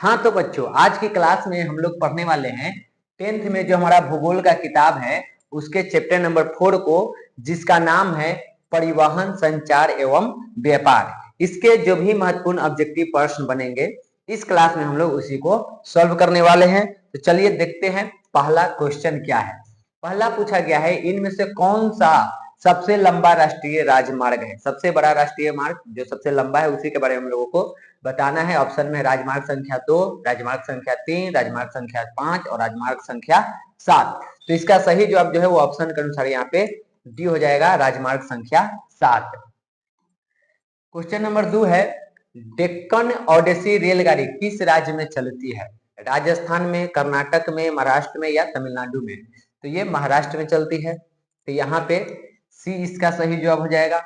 हाँ तो बच्चों, आज की क्लास में हम लोग पढ़ने वाले हैं 10th में जो हमारा भूगोल का किताब है उसके चैप्टर नंबर 4 को, जिसका नाम है परिवहन, संचार एवं व्यापार। इसके जो भी महत्वपूर्ण ऑब्जेक्टिव प्रश्न बनेंगे इस क्लास में हम लोग उसी को सॉल्व करने वाले हैं। तो चलिए देखते हैं पहला क्वेश्चन क्या है। पहला पूछा गया है, इनमें से कौन सा सबसे लंबा राष्ट्रीय राजमार्ग है। सबसे बड़ा राष्ट्रीय मार्ग जो सबसे लंबा है उसी के बारे में हम लोगों को बताना है। ऑप्शन में राजमार्ग संख्या 2, राजमार्ग संख्या 3, राजमार्ग संख्या 5 और राजमार्ग संख्या 7। तो इसका सही जवाब जो है वो ऑप्शन के अनुसार यहाँ पे डी हो जाएगा, राजमार्ग संख्या 7। क्वेश्चन नंबर 2 है, डेक्कन ओडिसी रेलगाड़ी किस राज्य में चलती है। राजस्थान में, कर्नाटक में, महाराष्ट्र में या तमिलनाडु में। तो ये महाराष्ट्र में चलती है, तो यहाँ पे सी इसका सही जवाब हो जाएगा।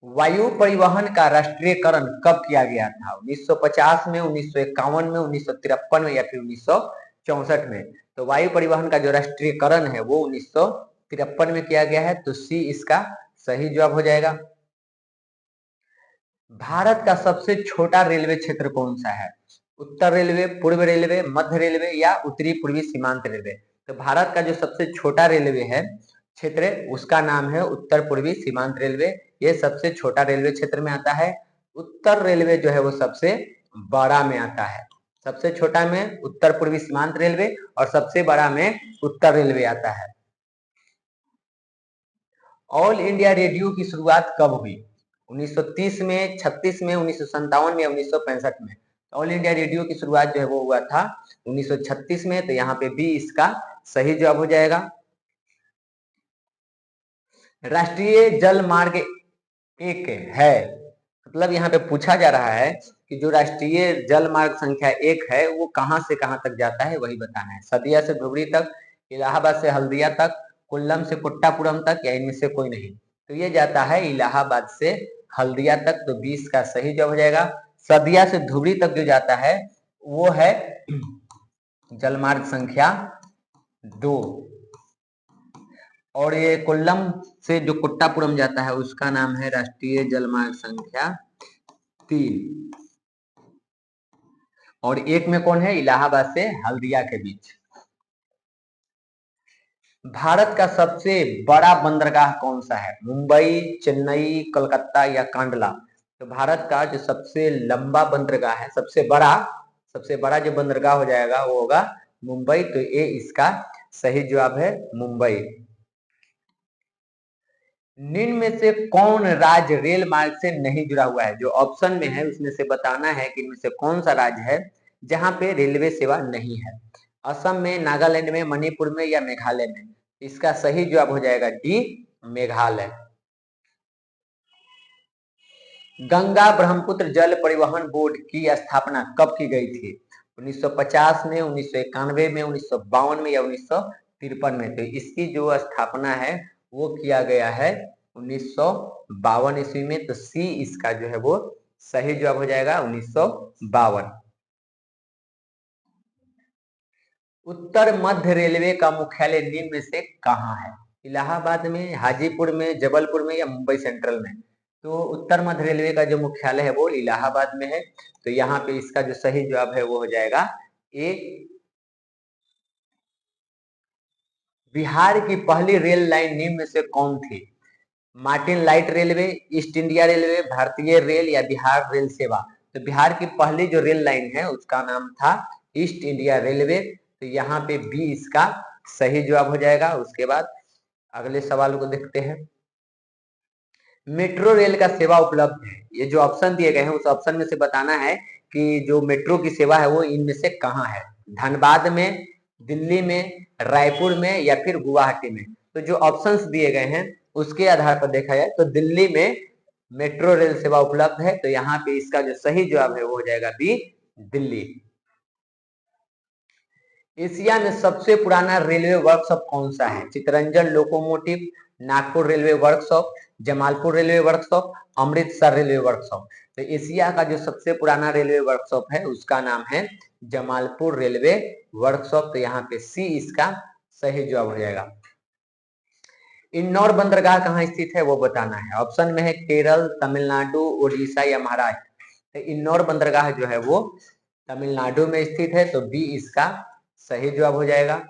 वायु परिवहन का राष्ट्रीयकरण कब किया गया था। 1950 में, 1951 में, 1953 में या फिर 1964 में। तो वायु परिवहन का जो राष्ट्रीयकरण है वो 1953 में किया गया है, तो सी इसका सही जवाब हो जाएगा। भारत का सबसे छोटा रेलवे क्षेत्र कौन सा है। उत्तर रेलवे, पूर्व रेलवे, मध्य रेलवे या उत्तरी पूर्वी सीमांत रेलवे। तो भारत का जो सबसे छोटा रेलवे है क्षेत्र उसका नाम है उत्तर पूर्वी सीमांत रेलवे। ये सबसे छोटा रेलवे क्षेत्र में आता है। उत्तर रेलवे जो है वो सबसे बड़ा में आता है। सबसे छोटा में उत्तर पूर्वी सीमांत रेलवे और सबसे बड़ा में उत्तर रेलवे आता है। ऑल इंडिया रेडियो की शुरुआत कब हुई। 1930 में, 36 में, 1957 में या 1965 में। ऑल इंडिया रेडियो की शुरुआत जो है वो हुआ था 1936 में, तो यहाँ पे बी इसका सही जवाब हो जाएगा। राष्ट्रीय जल मार्ग एक है, मतलब यहाँ पे पूछा जा रहा है कि जो राष्ट्रीय जल मार्ग संख्या 1 है वो कहां से कहां तक जाता है वही बताना है। सदिया से धुबरी तक, इलाहाबाद से हल्दिया तक, कोल्लम से कोट्टापुरम तक या इनमें से कोई नहीं। तो ये जाता है इलाहाबाद से हल्दिया तक, तो 20 का सही जवाब हो जाएगा। सदिया से धुबरी तक जो जाता है वो है जलमार्ग संख्या 2, और ये कोल्लम से जो कोट्टापुरम जाता है उसका नाम है राष्ट्रीय जलमार्ग संख्या 3। और एक में कौन है, इलाहाबाद से हल्दिया के बीच। भारत का सबसे बड़ा बंदरगाह कौन सा है। मुंबई, चेन्नई, कलकत्ता या कांडला। तो भारत का जो सबसे लंबा बंदरगाह है, सबसे बड़ा जो बंदरगाह हो जाएगा वो होगा मुंबई। तो ये इसका सही जवाब है, मुंबई। निम्न में से कौन राज्य रेल मार्ग से नहीं जुड़ा हुआ है। जो ऑप्शन में है उसमें से बताना है कि इनमें से कौन सा राज्य है जहां पे रेलवे सेवा नहीं है। असम में, नागालैंड में, मणिपुर में या मेघालय में। इसका सही जवाब हो जाएगा डी, मेघालय। गंगा ब्रह्मपुत्र जल परिवहन बोर्ड की स्थापना कब की गई थी। 1950 में, 1991 में, 1952 में या 1953 में। तो इसकी जो स्थापना है वो किया गया है 1952 ईस्वी में। तो सी इसका जो है वो सही जवाब हो जाएगा, 1952। उत्तर मध्य रेलवे का मुख्यालय निम्न में से कहाँ है। इलाहाबाद में, हाजीपुर में, जबलपुर में या मुंबई सेंट्रल में। तो उत्तर मध्य रेलवे का जो मुख्यालय है वो इलाहाबाद में है। तो यहाँ पे इसका जो सही जवाब है वो हो जाएगा ए। बिहार की पहली रेल लाइन निम्न में से कौन थी। Martin light railway, east India railway, भारतीय रेल या बिहार रेल सेवा। तो बिहार की पहली जो रेल लाइन है उसका नाम था ईस्ट इंडिया रेलवे। तो यहाँ पे बी इसका सही जवाब हो जाएगा। उसके बाद अगले सवाल को देखते हैं। मेट्रो रेल का सेवा उपलब्ध है। ये जो ऑप्शन दिए गए हैं उस ऑप्शन में से बताना है कि जो मेट्रो की सेवा है वो इनमें से कहाँ है। धनबाद में, दिल्ली में, रायपुर में या फिर गुवाहाटी में। तो जो ऑप्शंस दिए गए हैं उसके आधार पर देखा जाए तो दिल्ली में मेट्रो रेल सेवा उपलब्ध है। तो यहाँ पे इसका जो सही जवाब है वो हो जाएगा बी, दिल्ली। एशिया में सबसे पुराना रेलवे वर्कशॉप कौन सा है। Chittaranjan locomotive, Nagpur railway workshop, Jamalpur railway workshop, Amritsar railway workshop. तो एशिया का जो सबसे पुराना रेलवे वर्कशॉप है उसका नाम है जमालपुर रेलवे वर्कशॉप। तो यहाँ पे सी इसका सही जवाब हो जाएगा। इंदौर बंदरगाह कहाँ स्थित है वो बताना है। ऑप्शन में है केरल, तमिलनाडु, उड़ीसा या महाराष्ट्र। तो इन्नौर बंदरगाह जो है वो तमिलनाडु में स्थित है, तो बी इसका सही जवाब हो जाएगा।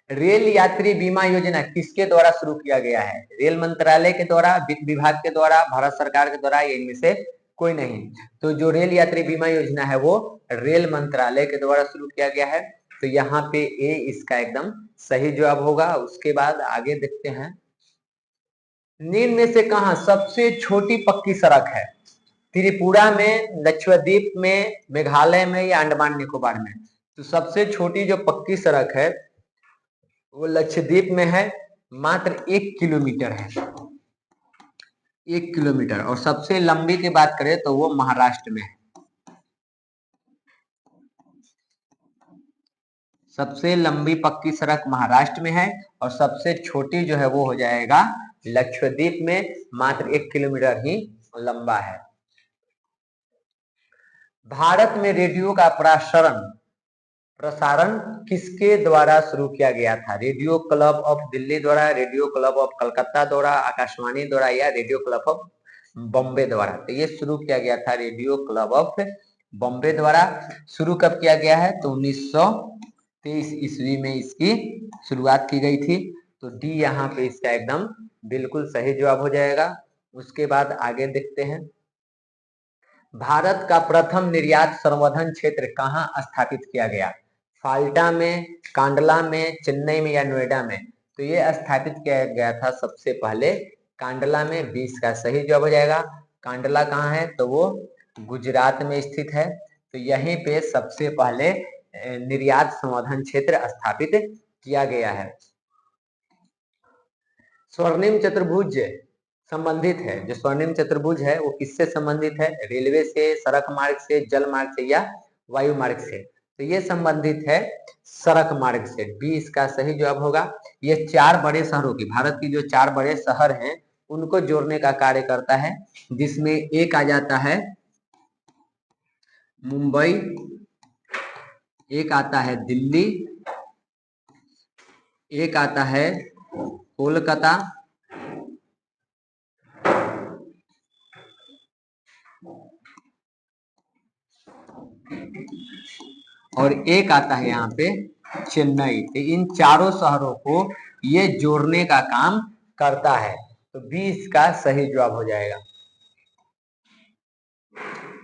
रेल यात्री बीमा योजना किसके द्वारा शुरू किया गया है? रेल मंत्रालय के द्वारा, वित्त विभाग के द्वारा, भारत सरकार के द्वारा, या इनमें से कोई नहीं। तो जो रेल यात्री बीमा योजना है वो रेल मंत्रालय के द्वारा शुरू किया गया है, तो यहाँ पे ए इसका एकदम सही जवाब होगा। उसके बाद आगे देखते हैं, निम्न में से कहा सबसे छोटी पक्की सड़क है? त्रिपुरा में, लक्षद्वीप में, मेघालय में, या अंडमान निकोबार में? तो सबसे छोटी जो पक्की सड़क है वो लक्षद्वीप में है, मात्र 1 किलोमीटर है, 1 किलोमीटर। और सबसे लंबी की बात करें तो वो महाराष्ट्र में है। सबसे लंबी पक्की सड़क महाराष्ट्र में है और सबसे छोटी जो है वो हो जाएगा लक्षद्वीप में, मात्र 1 किलोमीटर ही लंबा है। भारत में रेडियो का प्रसारण किसके द्वारा शुरू किया गया था? रेडियो क्लब ऑफ दिल्ली द्वारा, रेडियो क्लब ऑफ कलकत्ता द्वारा, आकाशवाणी द्वारा, या रेडियो क्लब ऑफ बॉम्बे द्वारा? तो ये शुरू किया गया था रेडियो क्लब ऑफ बॉम्बे द्वारा। शुरू कब किया गया है? तो 1923 ईस्वी में इसकी शुरुआत की गई थी। तो डी यहाँ पे इसका एकदम बिल्कुल सही जवाब हो जाएगा। उसके बाद आगे देखते हैं, भारत का प्रथम निर्यात संवर्धन क्षेत्र कहाँ स्थापित किया गया? फाल्टा में, कांडला में, चेन्नई में, या नोएडा में? तो ये स्थापित किया गया था सबसे पहले कांडला में, 20 का सही जवाब हो जाएगा। कांडला कहाँ है? तो वो गुजरात में स्थित है। तो यहीं पे सबसे पहले निर्यात संवर्धन क्षेत्र स्थापित किया गया है। स्वर्णिम चतुर्भुज संबंधित है, जो स्वर्णिम चतुर्भुज है वो किससे संबंधित है? रेलवे से, सड़क मार्ग से, जल मार्ग से, या वायु मार्ग से? तो ये संबंधित है सड़क मार्ग से, बी इसका सही जवाब होगा। ये 4 बड़े शहरों की, भारत की जो 4 बड़े शहर हैं उनको जोड़ने का कार्य करता है, जिसमें एक आ जाता है मुंबई, एक आता है दिल्ली, एक आता है कोलकाता, और एक आता है यहाँ पे चेन्नई। तो इन चारों शहरों को ये जोड़ने का काम करता है, तो बी इसका सही जवाब हो जाएगा।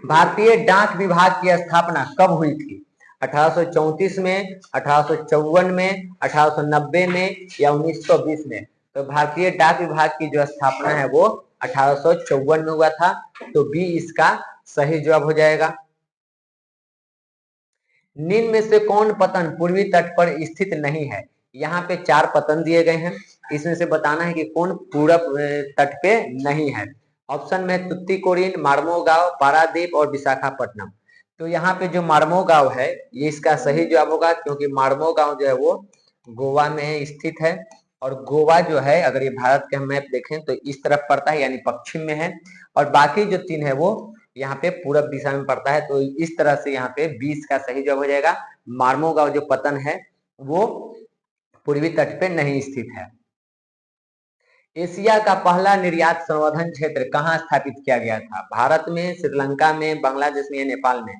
भारतीय डाक विभाग की स्थापना कब हुई थी? 1834 में, 1854 में, 1890 में, या 1920 में? तो भारतीय डाक विभाग की जो स्थापना है वो 1854 में हुआ था, तो बी इसका सही जवाब हो जाएगा। निम्न में से कौन पतन पूर्वी तट पर स्थित नहीं है? यहाँ पे 4 पतन दिए गए हैं, इसमें से बताना है कि कौन पूरब तट पे नहीं है। ऑप्शन में तुत्तीकोरिन, मार्मोगांव, पारादीप और विशाखापट्टनम। तो यहाँ पे जो मार्मोगांव है ये इसका सही जवाब होगा, क्योंकि मार्मोगांव जो है वो गोवा में स्थित है, और गोवा जो है अगर ये भारत के हम मैप देखें तो इस तरफ पड़ता है, यानी पश्चिम में है, और बाकी जो 3 है वो यहाँ पे पूरब दिशा में पड़ता है। तो इस तरह से यहाँ पे 20 का सही जवाब हो जाएगा। मार्मोगांव जो पतन है वो पूर्वी तट पे नहीं स्थित है। एशिया का पहला निर्यात संवर्धन क्षेत्र कहाँ स्थापित किया गया था? भारत में, श्रीलंका में, बांग्लादेश में, या नेपाल में?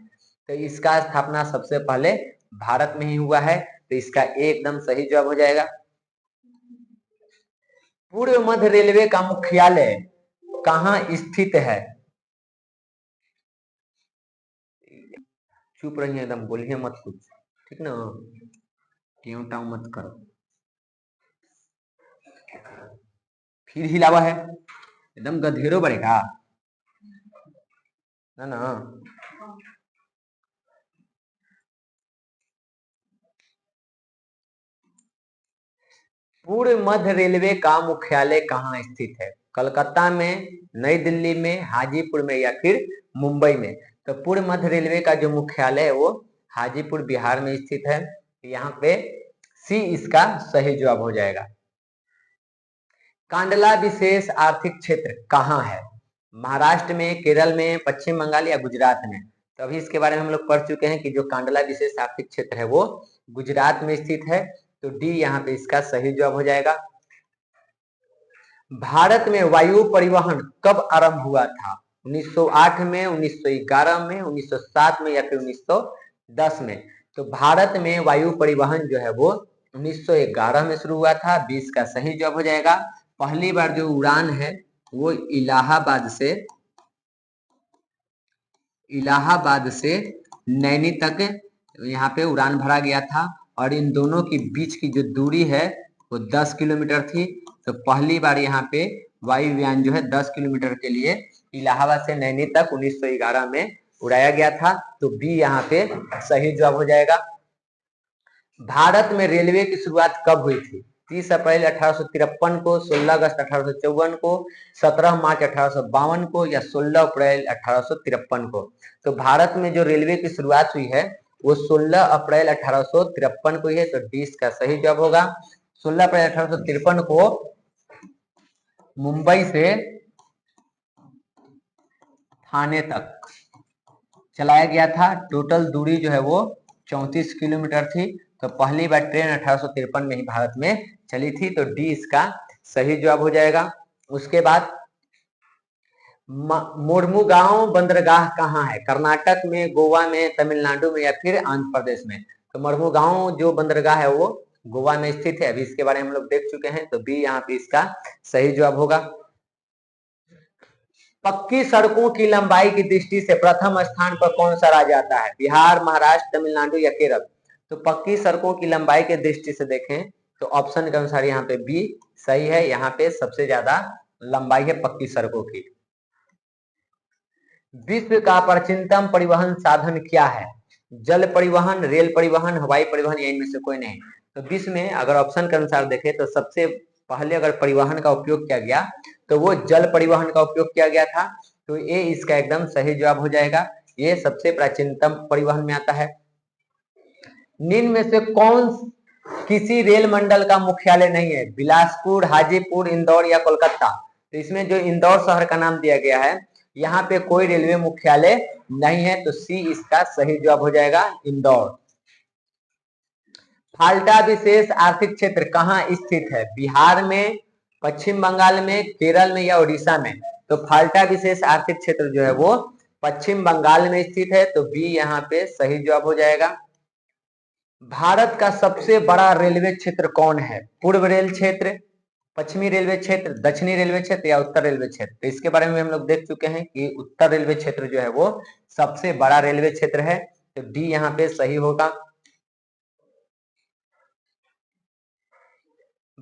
तो इसका स्थापना सबसे पहले भारत में ही हुआ है, तो इसका एकदम सही जवाब हो जाएगा। पूर्व मध्य रेलवे का मुख्यालय कहाँ स्थित है? चुप रहिए, एकदम बोलिए मत कुछ, ठीक ना, ट्यों टाऊ मत करो। फिर हिलावा है, एकदम गधेरो बढ़ेगा ना ना। पूर्व मध्य रेलवे का मुख्यालय कहाँ स्थित है? कलकत्ता में, नई दिल्ली में, हाजीपुर में, या फिर मुंबई में? तो पूर्व मध्य रेलवे का जो मुख्यालय है वो हाजीपुर बिहार में स्थित है। यहाँ पे सी इसका सही जवाब हो जाएगा। कांडला विशेष आर्थिक क्षेत्र कहाँ है? महाराष्ट्र में, केरल में, पश्चिम बंगाल, या गुजरात में? तो अभी इसके बारे में हम लोग पढ़ चुके हैं कि जो कांडला विशेष आर्थिक क्षेत्र है वो गुजरात में स्थित है, तो डी यहाँ पे इसका सही जवाब हो जाएगा। भारत में वायु परिवहन कब आरंभ हुआ था? 1908 में, 1911 में, 1907 में या फिर 1910 में? तो भारत में वायु परिवहन जो है वो 1911 में शुरू हुआ था। 20 का सही जवाब हो जाएगा। पहली बार जो उड़ान है वो इलाहाबाद से नैनी तक यहाँ पे उड़ान भरा गया था और इन दोनों की बीच की जो दूरी है वो 10 किलोमीटर थी। तो पहली बार यहाँ पे वायुयान जो है 10 किलोमीटर के लिए इलाहाबाद से नैनी तक 1911 में उड़ाया गया था। तो बी यहाँ पे सही जवाब हो जाएगा। भारत में रेलवे की शुरुआत कब हुई थी? 30 अप्रैल 1853 को, 16 अगस्त 1854 को, 17 मार्च 1852 को या 16 अप्रैल 1853 को? तो भारत में जो रेलवे की शुरुआत हुई है वो 16 अप्रैल 1853 को ही है। तो डी इसका सही जवाब होगा। 16 अप्रैल 1853 को मुंबई से थाने तक चलाया गया था। टोटल दूरी जो है वो 34 किलोमीटर थी। तो पहली बार ट्रेन 1853 में ही भारत में चली थी। तो डी इसका सही जवाब हो जाएगा। उसके बाद मुर्मुगांव बंदरगाह कहाँ है? कर्नाटक में, गोवा में, तमिलनाडु में या फिर आंध्र प्रदेश में? तो मुर्मुगांव जो बंदरगाह है वो गोवा में स्थित है। अभी इसके बारे में हम लोग देख चुके हैं। तो बी यहाँ पे इसका सही जवाब होगा। पक्की सड़कों की लंबाई की दृष्टि से प्रथम स्थान पर कौन सा राज्य आता है? बिहार, महाराष्ट्र, तमिलनाडु या केरल? तो पक्की सड़कों की लंबाई के दृष्टि से देखें तो ऑप्शन के अनुसार यहाँ पे बी सही है। यहाँ पे सबसे ज्यादा लंबाई है पक्की सड़कों की। विश्व का प्राचीनतम परिवहन साधन क्या है? जल परिवहन, रेल परिवहन, हवाई परिवहन या इनमें से कोई नहीं? तो विश्व में अगर ऑप्शन के अनुसार देखें तो सबसे पहले अगर परिवहन का उपयोग किया गया तो वो जल परिवहन का उपयोग किया गया था। तो ये इसका एकदम सही जवाब हो जाएगा। ये सबसे प्राचीनतम परिवहन में आता है। निम्न में से कौन किसी रेल मंडल का मुख्यालय नहीं है? बिलासपुर, हाजीपुर, इंदौर या कोलकाता? तो इसमें जो इंदौर शहर का नाम दिया गया है यहाँ पे कोई रेलवे मुख्यालय नहीं है। तो सी इसका सही जवाब हो जाएगा, इंदौर। फाल्टा विशेष आर्थिक क्षेत्र कहाँ स्थित है? बिहार में, पश्चिम बंगाल में, केरल में या उड़ीसा में? तो फाल्टा विशेष आर्थिक क्षेत्र जो है वो पश्चिम बंगाल में स्थित है। तो बी यहाँ पे सही जवाब हो जाएगा। भारत का सबसे बड़ा रेलवे क्षेत्र कौन है? पूर्व रेल क्षेत्र, पश्चिमी रेलवे क्षेत्र, दक्षिणी रेलवे क्षेत्र या उत्तर रेलवे क्षेत्र? तो इसके बारे में हम लोग देख चुके हैं कि उत्तर रेलवे क्षेत्र जो है वो सबसे बड़ा रेलवे क्षेत्र है। तो डी यहाँ पे सही होगा।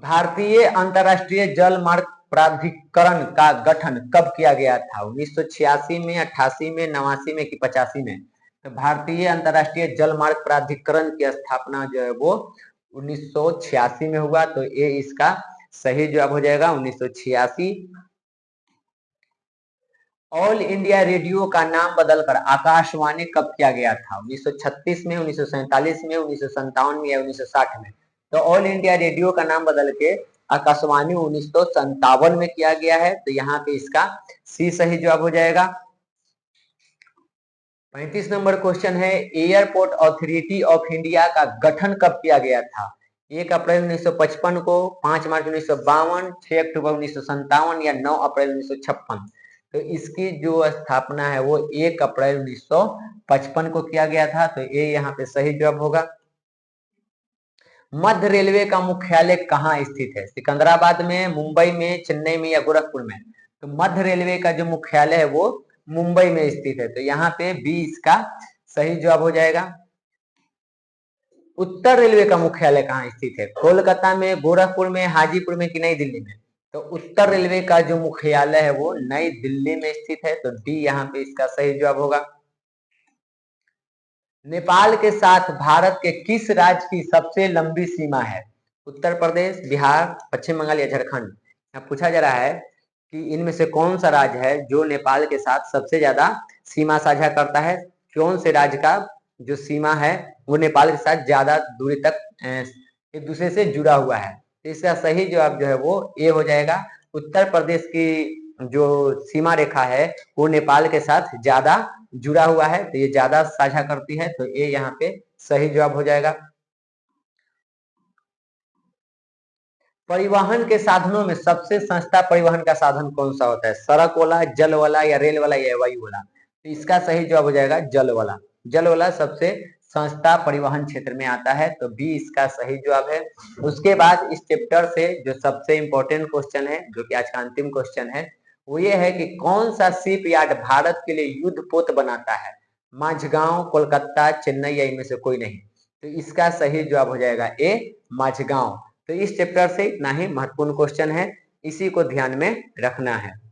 भारतीय अंतरराष्ट्रीय जल मार्ग प्राधिकरण का गठन कब किया गया था? 1986 में, 88 में, 89 में कि 85 में? तो भारतीय अंतरराष्ट्रीय जल मार्ग प्राधिकरण की स्थापना जो है वो 1986 में हुआ। तो ये इसका सही जवाब हो जाएगा, 1986। ऑल इंडिया रेडियो का नाम बदलकर आकाशवाणी कब किया गया था? 1936 में, 1947 में, 1957 में या 1960 में? तो ऑल इंडिया रेडियो का नाम बदल के आकाशवाणी 1957 में किया गया है। तो यहाँ पे इसका सी सही जवाब हो जाएगा। 35 नंबर क्वेश्चन है, एयरपोर्ट अथॉरिटी ऑफ इंडिया का गठन कब किया गया था? 1 अप्रैल 1955 को, 5 मार्च 1952, 6 अक्टूबर 1957 या 9 अप्रैल 1956? तो इसकी जो स्थापना है वो 1 अप्रैल 1955 को किया गया था। तो ये यहाँ पे सही जवाब होगा। मध्य रेलवे का मुख्यालय कहाँ स्थित है? सिकंदराबाद में, मुंबई में, चेन्नई में या गोरखपुर में? तो मध्य रेलवे का जो मुख्यालय है वो मुंबई में स्थित है। तो यहाँ पे बी इसका सही जवाब हो जाएगा। उत्तर रेलवे का मुख्यालय कहाँ स्थित है? कोलकाता में, गोरखपुर में, हाजीपुर में कि नई दिल्ली में? तो उत्तर रेलवे का जो मुख्यालय है वो नई दिल्ली में स्थित है। तो डी यहाँ पे इसका सही जवाब होगा। नेपाल के साथ भारत के किस राज्य की सबसे लंबी सीमा है? उत्तर प्रदेश, बिहार, पश्चिम बंगाल या झारखंड? यहाँ पूछा जा रहा है कि इनमें से कौन सा राज्य है जो नेपाल के साथ सबसे ज्यादा सीमा साझा करता है? कौन से राज्य का जो सीमा है वो नेपाल के साथ ज्यादा दूरी तक एक दूसरे से जुड़ा हुआ है? इसका सही जवाब जो है वो ए हो जाएगा। उत्तर प्रदेश की जो सीमा रेखा है वो नेपाल के साथ ज्यादा जुड़ा हुआ है। तो ये ज्यादा साझा करती है। तो ये यहाँ पे सही जवाब हो जाएगा। परिवहन के साधनों में सबसे सस्ता परिवहन का साधन कौन सा होता है? सड़क वाला, जल वाला या रेल वाला या वायु वाला? तो इसका सही जवाब हो जाएगा जल वाला। जल वाला सबसे सस्ता परिवहन क्षेत्र में आता है, तो बी इसका सही जवाब है। उसके बाद इस चैप्टर से जो सबसे इंपॉर्टेंट क्वेश्चन है, जो कि आज का अंतिम क्वेश्चन है, वो ये है कि कौन सा शिप यार्ड भारत के लिए युद्ध पोत बनाता है? माझगांव, कोलकाता, चेन्नई या इनमें से कोई नहीं? तो इसका सही जवाब हो जाएगा ए, माझगांव। तो इस चैप्टर से इतना ही महत्वपूर्ण क्वेश्चन है, इसी को ध्यान में रखना है।